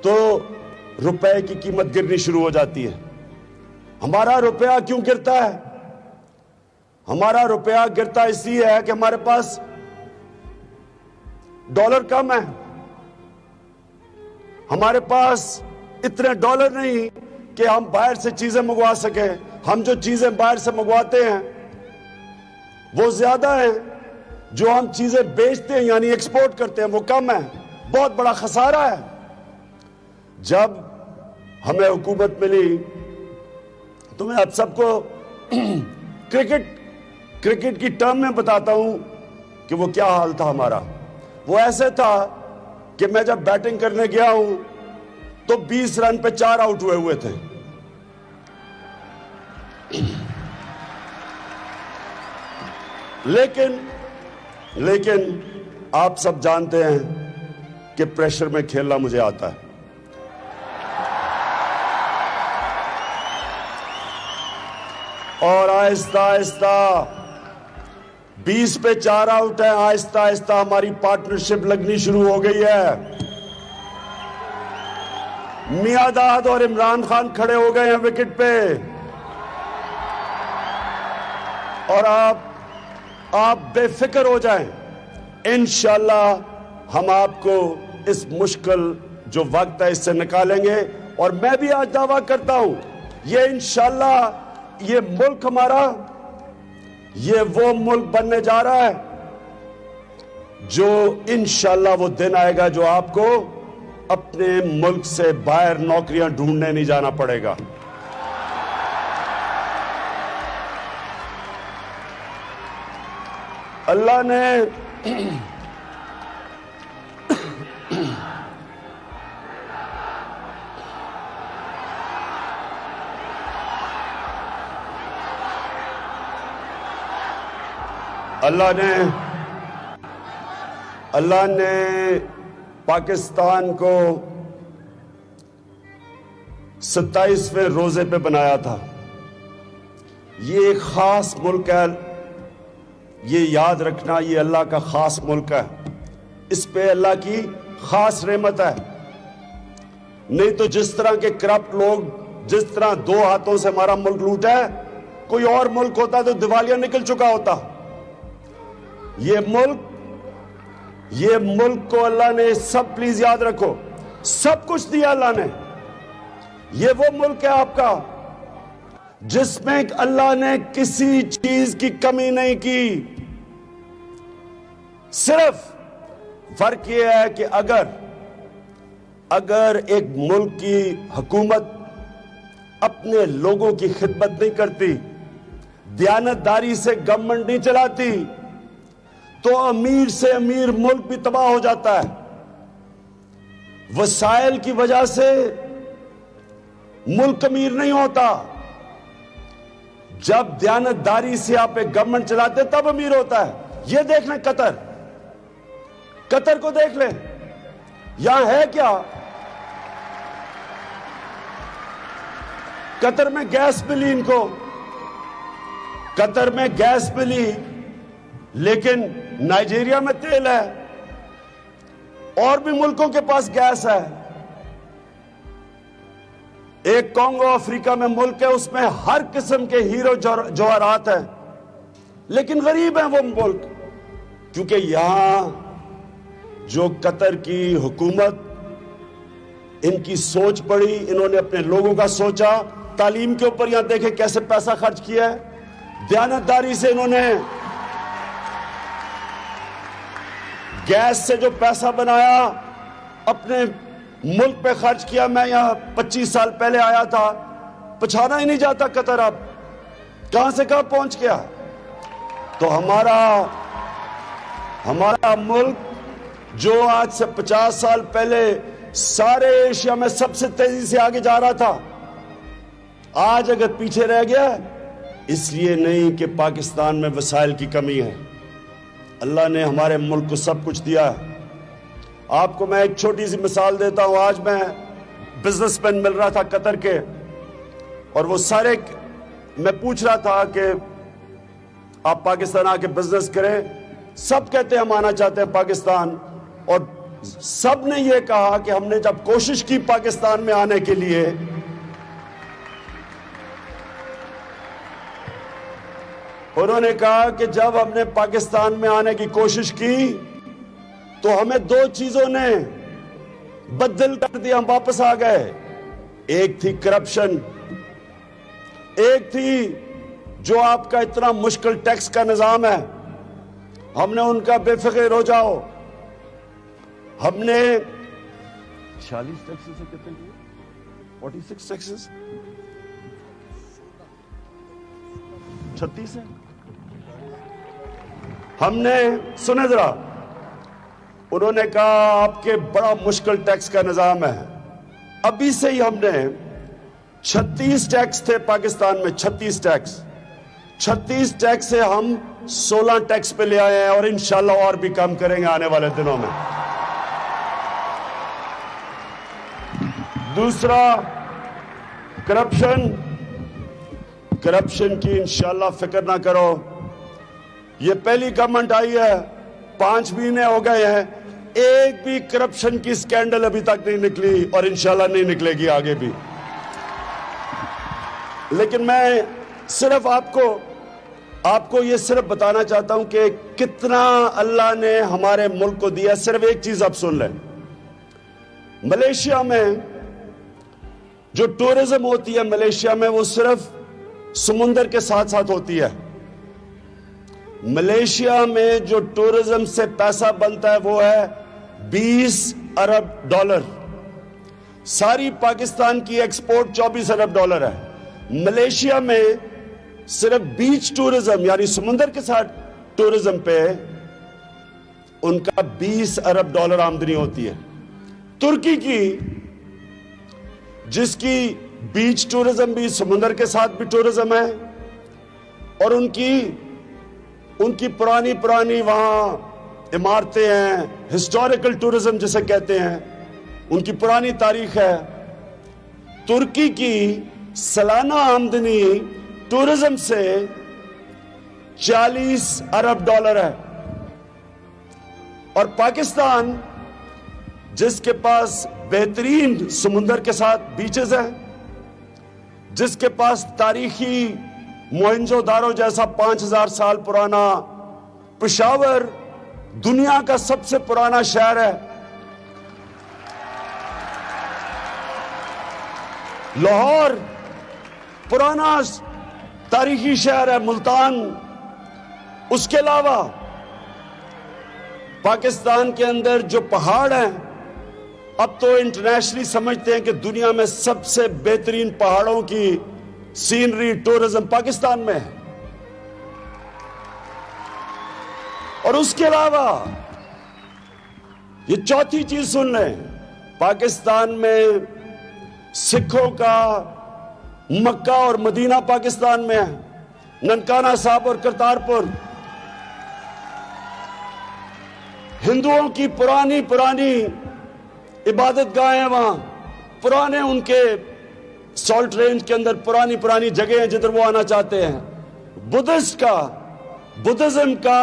[SPEAKER 1] تو روپے کی قیمت گرنی شروع ہو جاتی ہے۔ ہمارا روپیہ کیوں گرتا ہے؟ ہمارا روپیہ گرتا اس لیے ہے کہ ہمارے پاس ڈالر کم ہے، ہمارے پاس اتنے ڈالر نہیں کہ ہم باہر سے چیزیں منگوا سکیں، ہم جو چیزیں باہر سے منگواتے ہیں وہ زیادہ ہیں، جو ہم چیزیں بیچتے ہیں یعنی ایکسپورٹ کرتے ہیں وہ کم ہے، بہت بڑا خسارہ ہے۔ جب ہمیں حکومت ملی تو میں آپ سب کو کرکٹ کی ٹرم میں بتاتا ہوں کہ وہ کیا حال تھا ہمارا۔ وہ ایسے تھا کہ میں جب بیٹنگ کرنے گیا ہوں تو 20 رن پہ 4 آؤٹ ہوئے تھے، لیکن آپ سب جانتے ہیں کہ پریشر میں کھیلنا مجھے آتا ہے، اور آہستہ آہستہ 20 پہ 4 آؤٹ ہے، آہستہ آہستہ ہماری پارٹنرشپ لگنی شروع ہو گئی ہے۔ میاں داد اور عمران خان کھڑے ہو گئے ہیں وکٹ پہ، اور آپ بے فکر ہو جائیں، انشاءاللہ ہم آپ کو اس مشکل جو وقت ہے اس سے نکالیں گے۔ اور میں بھی آج دعویٰ کرتا ہوں، یہ انشاءاللہ یہ ملک ہمارا، یہ وہ ملک بننے جا رہا ہے جو انشاءاللہ وہ دن آئے گا جو آپ کو اپنے ملک سے باہر نوکریاں ڈھونڈنے نہیں جانا پڑے گا۔ اللہ نے اللہ نے پاکستان کو 27ویں روزے پہ بنایا تھا۔ یہ ایک خاص ملک ہے، یہ یاد رکھنا، یہ اللہ کا خاص ملک ہے، اس پہ اللہ کی خاص رحمت ہے۔ نہیں تو جس طرح کے کرپٹ لوگ جس طرح 2 ہاتھوں سے ہمارا ملک لوٹا ہے، کوئی اور ملک ہوتا تو دیوالیہ نکل چکا ہوتا۔ یہ ملک کو اللہ نے سب، پلیز یاد رکھو، سب کچھ دیا اللہ نے۔ یہ وہ ملک ہے آپ کا جس میں اللہ نے کسی چیز کی کمی نہیں کی۔ صرف فرق یہ ہے کہ اگر ایک ملک کی حکومت اپنے لوگوں کی خدمت نہیں کرتی، دیانتداری سے گورنمنٹ نہیں چلاتی، تو امیر سے امیر ملک بھی تباہ ہو جاتا ہے۔ وسائل کی وجہ سے ملک امیر نہیں ہوتا، جب دیانتداری سے آپ ایک گورنمنٹ چلاتے تب امیر ہوتا ہے۔ یہ دیکھ لیں قطر کو دیکھ لیں، یہاں ہے کیا؟ قطر میں گیس ملی، ان کو قطر میں گیس ملی، لیکن نائجیریا میں تیل ہے، اور بھی ملکوں کے پاس گیس ہے۔ ایک کانگو افریقہ میں ملک ہے، اس میں ہر قسم کے ہیرو جواہرات ہیں، لیکن غریب ہیں وہ ملک، کیونکہ یہاں جو قطر کی حکومت، ان کی سوچ پڑی، انہوں نے اپنے لوگوں کا سوچا، تعلیم کے اوپر یہاں دیکھیں کیسے پیسہ خرچ کیا ہے، دیانتداری سے انہوں نے گیس سے جو پیسہ بنایا اپنے ملک پہ خرچ کیا۔ میں یہاں 25 سال پہلے آیا تھا، پچھانا ہی نہیں جاتا قطر، اب کہاں سے کہاں پہنچ گیا۔ تو ہمارا ملک جو آج سے 50 سال پہلے سارے ایشیا میں سب سے تیزی سے آگے جا رہا تھا، آج اگر پیچھے رہ گیا، اس لیے نہیں کہ پاکستان میں وسائل کی کمی ہے، اللہ نے ہمارے ملک کو سب کچھ دیا ہے۔ آپ کو میں ایک چھوٹی سی مثال دیتا ہوں۔ آج میں بزنس مین مل رہا تھا قطر کے، اور وہ سارے، میں پوچھ رہا تھا کہ آپ پاکستان آ کے بزنس کریں، سب کہتے ہیں ہم آنا چاہتے ہیں پاکستان، اور سب نے یہ کہا کہ ہم نے جب کوشش کی پاکستان میں آنے کے لیے، انہوں نے کہا کہ جب ہم نے پاکستان میں آنے کی کوشش کی تو ہمیں 2 چیزوں نے بدل کر دیا، ہم واپس آ گئے۔ ایک تھی کرپشن، ایک تھی جو آپ کا اتنا مشکل ٹیکس کا نظام ہے، ہم نے ان کا بے فکر ہو جاؤ. ہم نے 46 ٹیکسز سے کتنے کیے؟ 46 ٹیکسز 36 ہے. ہم نے سنے ذرا، انہوں نے کہا آپ کے بڑا مشکل ٹیکس کا نظام ہے. ابھی سے ہی ہم نے 36 ٹیکس تھے پاکستان میں، 36 ٹیکس سے ہم 16 ٹیکس پہ لے آئے ہیں، اور انشاءاللہ اور بھی کم کریں گے آنے والے دنوں میں. دوسرا، کرپشن کی انشاءاللہ فکر نہ کرو. یہ پہلی گورنمنٹ آئی ہے، 5 مہینے ہو گئے ہیں، ایک بھی کرپشن کی سکینڈل ابھی تک نہیں نکلی، اور انشاءاللہ نہیں نکلے گی آگے بھی. لیکن میں صرف آپ کو یہ صرف بتانا چاہتا ہوں کہ کتنا اللہ نے ہمارے ملک کو دیا. صرف ایک چیز آپ سن لیں، ملیشیا میں جو ٹورزم ہوتی ہے، ملیشیا میں وہ صرف سمندر کے ساتھ ساتھ ہوتی ہے. ملیشیا میں جو ٹورزم سے پیسہ بنتا ہے وہ ہے $20 ارب. ساری پاکستان کی ایکسپورٹ $24 ارب ہے. ملیشیا میں صرف بیچ ٹورزم یعنی سمندر کے ساتھ ٹورزم پہ ان کا $20 ارب آمدنی ہوتی ہے. ترکی کی، جس کی بیچ ٹورزم بھی، سمندر کے ساتھ بھی ٹورزم ہے، اور ان کی پرانی وہاں عمارتیں ہیں، ہسٹوریکل ٹورزم جسے کہتے ہیں، ان کی پرانی تاریخ ہے. ترکی کی سالانہ آمدنی ٹورزم سے $40 ارب ہے. اور پاکستان، جس کے پاس بہترین سمندر کے ساتھ بیچز ہیں، جس کے پاس تاریخی موہنجو دارو جیسا 5000 سال پرانا، پشاور دنیا کا سب سے پرانا شہر ہے، لاہور پرانا تاریخی شہر ہے، ملتان. اس کے علاوہ پاکستان کے اندر جو پہاڑ ہیں، اب تو انٹرنیشنلی سمجھتے ہیں کہ دنیا میں سب سے بہترین پہاڑوں کی سینری ٹورزم پاکستان میں ہے. اور اس کے علاوہ یہ چوتھی چیز سن لیں، پاکستان میں سکھوں کا مکہ اور مدینہ پاکستان میں ہے، ننکانہ صاحب اور کرتارپور. ہندوؤں کی پرانی عبادت گاہیں وہاں، پرانے ان کے سالٹ رینج کے اندر پرانی جگہیں ہیں جدھر وہ آنا چاہتے ہیں. بدھزم کا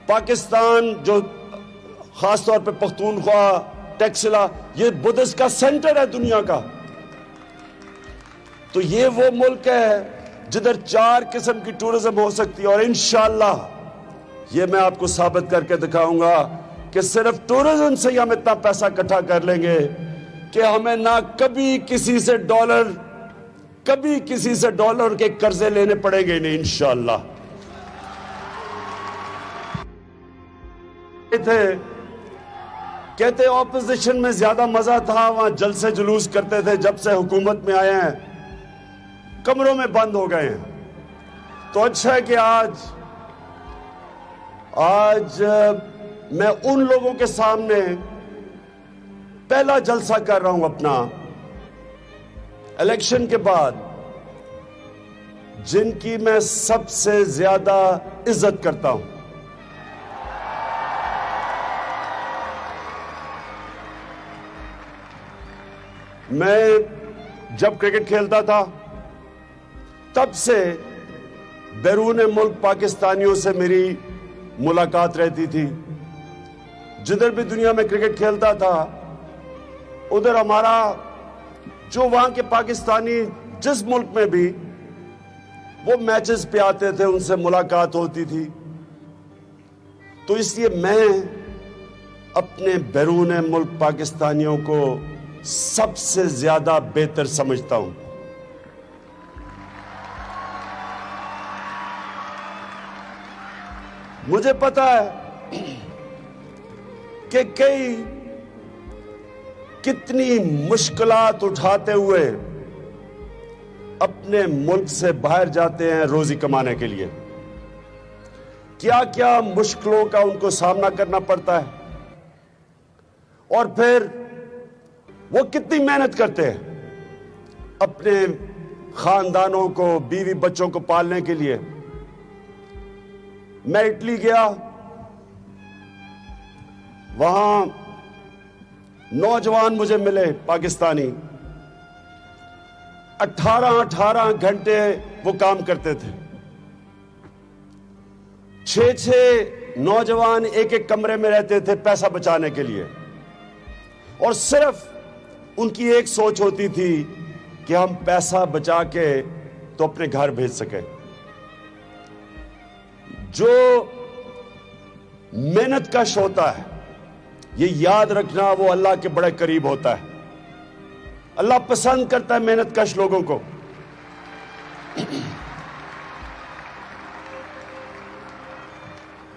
[SPEAKER 1] پاکستان، جو خاص طور پہ پختونخوا، ٹیکسلا، یہ بدھسٹ کا سینٹر ہے دنیا کا. تو یہ وہ ملک ہے جدھر 4 قسم کی ٹورزم ہو سکتی ہے. اور انشاءاللہ یہ میں آپ کو ثابت کر کے دکھاؤں گا کہ صرف ٹورزم سے ہی ہم اتنا پیسہ اکٹھا کر لیں گے کہ ہمیں نہ کبھی کسی سے ڈالر کے قرضے لینے پڑیں گے نہیں انشاءاللہ. کہتے اپوزیشن میں زیادہ مزہ تھا، وہاں جلسے جلوس کرتے تھے. جب سے حکومت میں آئے ہیں کمروں میں بند ہو گئے ہیں. تو اچھا ہے کہ آج میں ان لوگوں کے سامنے پہلا جلسہ کر رہا ہوں اپنا الیکشن کے بعد، جن کی میں سب سے زیادہ عزت کرتا ہوں. میں جب کرکٹ کھیلتا تھا تب سے بیرون ملک پاکستانیوں سے میری ملاقات رہتی تھی. جدھر بھی دنیا میں کرکٹ کھیلتا تھا ادھر ہمارا جو وہاں کے پاکستانی جس ملک میں بھی وہ میچز پہ آتے تھے، ان سے ملاقات ہوتی تھی. تو اس لیے میں اپنے بیرون ملک پاکستانیوں کو سب سے زیادہ بہتر سمجھتا ہوں. مجھے پتا ہے کہ کتنی مشکلات اٹھاتے ہوئے اپنے ملک سے باہر جاتے ہیں روزی کمانے کے لیے، کیا کیا مشکلوں کا ان کو سامنا کرنا پڑتا ہے، اور پھر وہ کتنی محنت کرتے ہیں اپنے خاندانوں کو، بیوی بچوں کو پالنے کے لیے۔ میں اٹلی گیا، وہاں نوجوان مجھے ملے پاکستانی، 18 گھنٹے وہ کام کرتے تھے، 6 نوجوان ایک کمرے میں رہتے تھے پیسہ بچانے کے لیے، اور صرف ان کی ایک سوچ ہوتی تھی کہ ہم پیسہ بچا کے تو اپنے گھر بھیج سکیں۔ جو محنت کش ہوتا ہے، یہ یاد رکھنا، وہ اللہ کے بڑے قریب ہوتا ہے۔ اللہ پسند کرتا ہے محنت کش لوگوں کو۔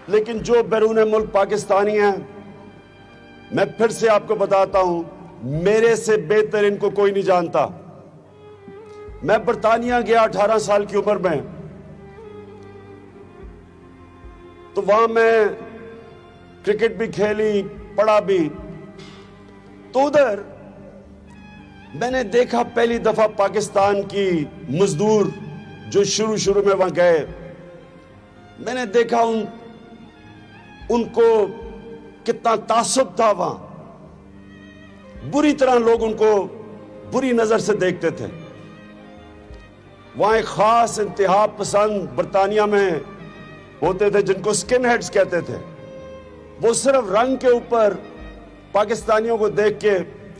[SPEAKER 1] لیکن جو بیرون ملک پاکستانی ہیں، میں پھر سے آپ کو بتاتا ہوں، میرے سے بہتر ان کو کوئی نہیں جانتا۔ میں برطانیہ گیا 18 سال کی عمر میں، تو وہاں میں کرکٹ بھی کھیلی، پڑھا بھی، تو ادھر میں نے دیکھا پہلی دفعہ پاکستان کی مزدور جو شروع میں وہاں گئے، میں نے دیکھا ان کو کتنا تعصب تھا وہاں، بری طرح لوگ ان کو بری نظر سے دیکھتے تھے۔ وہاں ایک خاص انتہا پسند برطانیہ میں ہوتے تھے جن کو سکن ہیڈز کہتے تھے، وہ صرف رنگ کے اوپر پاکستانیوں کو دیکھ کے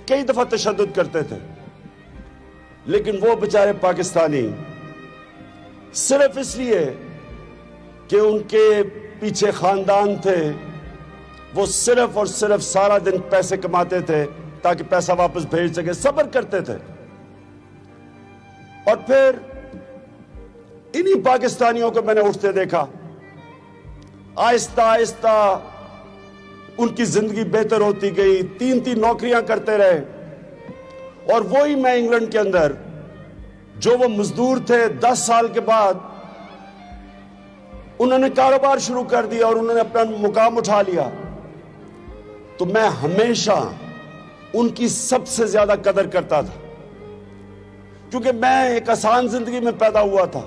[SPEAKER 1] کئی دفعہ تشدد کرتے تھے، لیکن وہ بیچارے پاکستانی صرف اس لیے کہ ان کے پیچھے خاندان تھے، وہ صرف اور صرف سارا دن پیسے کماتے تھے تاکہ پیسہ واپس بھیج سکے، صبر کرتے تھے۔ اور پھر انہی پاکستانیوں کو میں نے اٹھتے دیکھا، آہستہ آہستہ ان کی زندگی بہتر ہوتی گئی، 3 نوکریاں کرتے رہے، اور وہی میں انگلینڈ کے اندر جو وہ مزدور تھے 10 سال کے بعد انہوں نے کاروبار شروع کر دیا اور انہوں نے اپنا مقام اٹھا لیا، تو میں ہمیشہ ان کی سب سے زیادہ قدر کرتا تھا، کیونکہ میں ایک آسان زندگی میں پیدا ہوا تھا،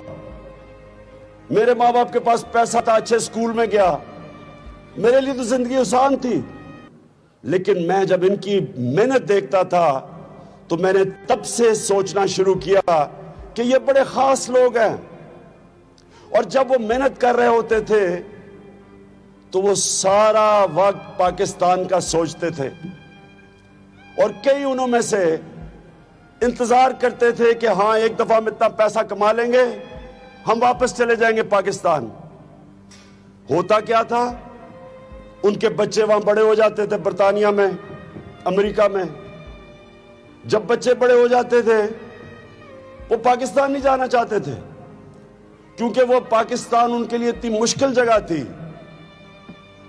[SPEAKER 1] میرے ماں باپ کے پاس پیسہ تھا، اچھے سکول میں گیا، میرے لیے تو زندگی آسان تھی۔ لیکن میں جب ان کی محنت دیکھتا تھا تو میں نے تب سے سوچنا شروع کیا کہ یہ بڑے خاص لوگ ہیں، اور جب وہ محنت کر رہے ہوتے تھے تو وہ سارا وقت پاکستان کا سوچتے تھے، اور کئی انہوں میں سے انتظار کرتے تھے کہ ہاں ایک دفعہ ہم اتنا پیسہ کما لیں گے، ہم واپس چلے جائیں گے پاکستان۔ ہوتا کیا تھا، ان کے بچے وہاں بڑے ہو جاتے تھے، برطانیہ میں، امریکہ میں۔ جب بچے بڑے ہو جاتے تھے وہ پاکستان نہیں جانا چاہتے تھے، کیونکہ وہ پاکستان ان کے لیے اتنی مشکل جگہ تھی،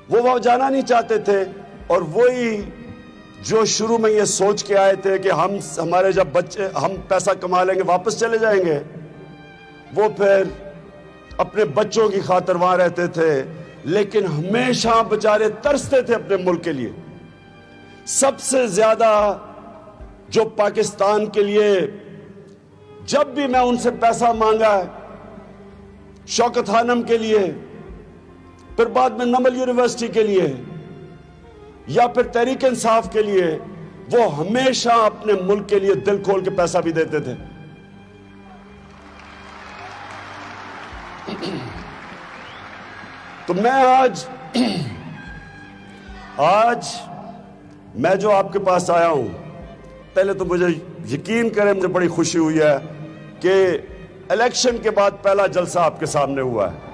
[SPEAKER 1] وہ وہاں جانا نہیں چاہتے تھے۔ اور وہی جو شروع میں یہ سوچ کے آئے تھے کہ ہمارے جب بچے، ہم پیسہ کما لیں گے واپس چلے جائیں گے، وہ پھر اپنے بچوں کی خاطر وہاں رہتے تھے، لیکن ہمیشہ بیچارے ترستے تھے اپنے ملک کے لیے۔ سب سے زیادہ جو پاکستان کے لیے جب بھی میں ان سے پیسہ مانگا ہے، شوکت خانم کے لیے، پھر بعد میں نمل یونیورسٹی کے لیے، یا پھر تحریک انصاف کے لیے، وہ ہمیشہ اپنے ملک کے لیے دل کھول کے پیسہ بھی دیتے تھے۔ تو میں آج میں جو آپ کے پاس آیا ہوں، پہلے تو مجھے یقین کریں، مجھے بڑی خوشی ہوئی ہے کہ الیکشن کے بعد پہلا جلسہ آپ کے سامنے ہوا ہے۔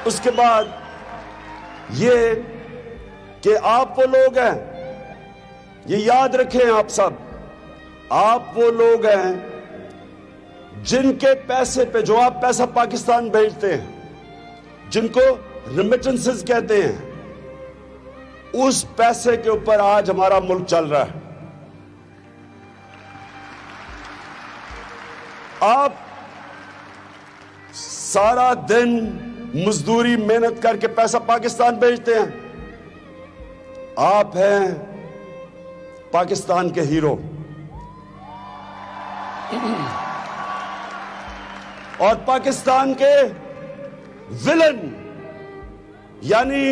[SPEAKER 1] اس کے بعد یہ کہ آپ وہ لوگ ہیں، یہ یاد رکھیں آپ سب، آپ وہ لوگ ہیں جن کے پیسے پہ جو آپ پیسہ پاکستان بھیجتے ہیں، جن کو ریمیٹنسز کہتے ہیں، اس پیسے کے اوپر آج ہمارا ملک چل رہا ہے۔ آپ سارا دن مزدوری محنت کر کے پیسہ پاکستان بھیجتے ہیں، آپ ہیں پاکستان کے ہیرو، اور پاکستان کے ویلن، یعنی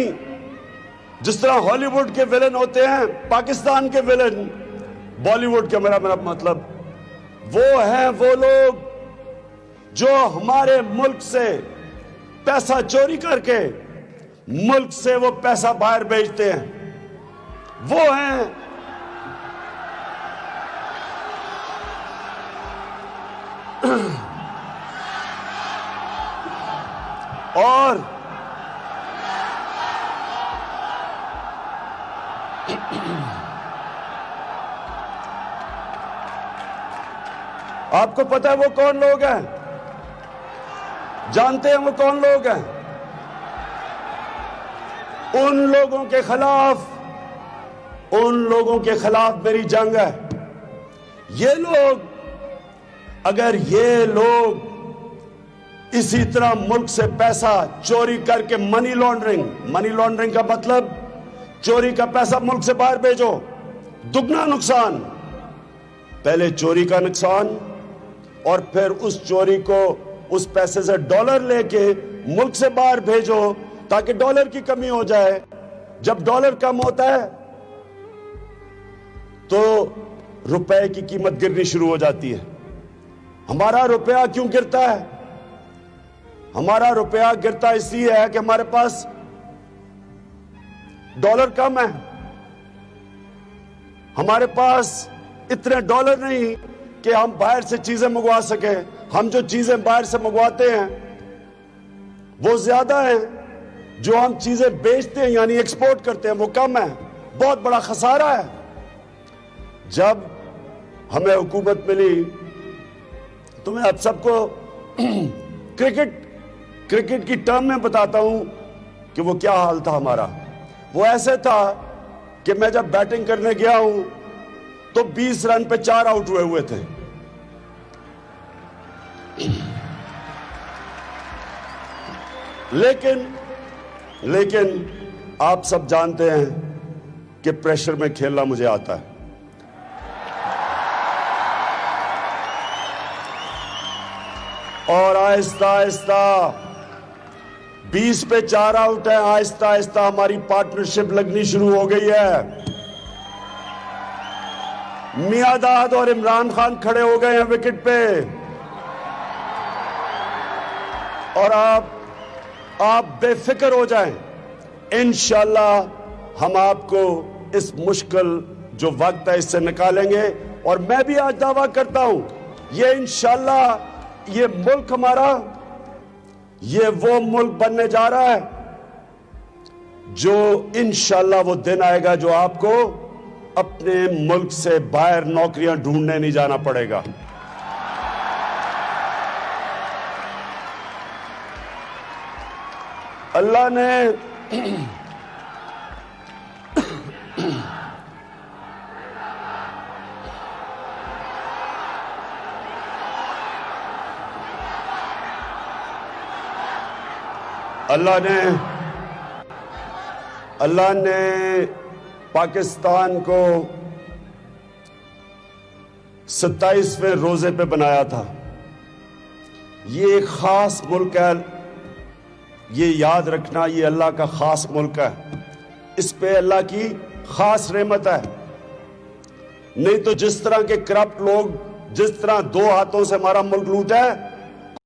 [SPEAKER 1] جس طرح ہالی ووڈ کے ویلن ہوتے ہیں، پاکستان کے ویلن بالی ووڈ کے، میرا مطلب وہ ہیں وہ لوگ جو ہمارے ملک سے پیسہ چوری کر کے ملک سے وہ پیسہ باہر بھیجتے ہیں، وہ ہیں اور آپ کو پتہ ہے وہ کون لوگ ہیں؟ جانتے ہیں وہ کون لوگ ہیں؟ ان لوگوں کے خلاف میری جنگ ہے۔ یہ لوگ، اگر یہ لوگ اسی طرح ملک سے پیسہ چوری کر کے منی لانڈرنگ کا مطلب چوری کا پیسہ ملک سے باہر بھیجو، دگنا نقصان، پہلے چوری کا نقصان اور پھر اس چوری کو اس پیسے سے ڈالر لے کے ملک سے باہر بھیجو تاکہ ڈالر کی کمی ہو جائے۔ جب ڈالر کم ہوتا ہے تو روپے کی قیمت گرنی شروع ہو جاتی ہے۔ ہمارا روپیہ کیوں گرتا ہے؟ ہمارا روپیہ گرتا اس لیے ہے کہ ہمارے پاس ڈالر کم ہے، ہمارے پاس اتنے ڈالر نہیں کہ ہم باہر سے چیزیں منگوا سکیں۔ ہم جو چیزیں باہر سے منگواتے ہیں وہ زیادہ ہیں، جو ہم چیزیں بیچتے ہیں یعنی ایکسپورٹ کرتے ہیں وہ کم ہے، بہت بڑا خسارہ ہے۔ جب ہمیں حکومت ملی تو میں آپ سب کو کرکٹ کی ٹرم میں بتاتا ہوں کہ وہ کیا حال تھا ہمارا۔ وہ ایسے تھا کہ میں جب بیٹنگ کرنے گیا ہوں تو 20 رن پہ 4 آؤٹ ہوئے تھے، لیکن آپ سب جانتے ہیں کہ پریشر میں کھیلنا مجھے آتا ہے، اور آہستہ آہستہ 20 پہ 4 آؤٹ ہے، آہستہ آہستہ ہماری پارٹنرشپ لگنی شروع ہو گئی ہے۔ میاں داد اور عمران خان کھڑے ہو گئے ہیں وکٹ پہ، اور آپ بے فکر ہو جائیں، انشاءاللہ ہم آپ کو اس مشکل جو وقت ہے اس سے نکالیں گے۔ اور میں بھی آج دعویٰ کرتا ہوں، یہ انشاءاللہ یہ ملک ہمارا، یہ وہ ملک بننے جا رہا ہے جو انشاءاللہ وہ دن آئے گا جو آپ کو اپنے ملک سے باہر نوکریاں ڈھونڈنے نہیں جانا پڑے گا۔ اللہ نے پاکستان کو 27ویں روزے پہ بنایا تھا۔ یہ ایک خاص ملک ہے، یہ یاد رکھنا، یہ اللہ کا خاص ملک ہے، اس پہ اللہ کی خاص رحمت ہے۔ نہیں تو جس طرح کے کرپٹ لوگ جس طرح 2 ہاتھوں سے ہمارا ملک لوٹا ہے،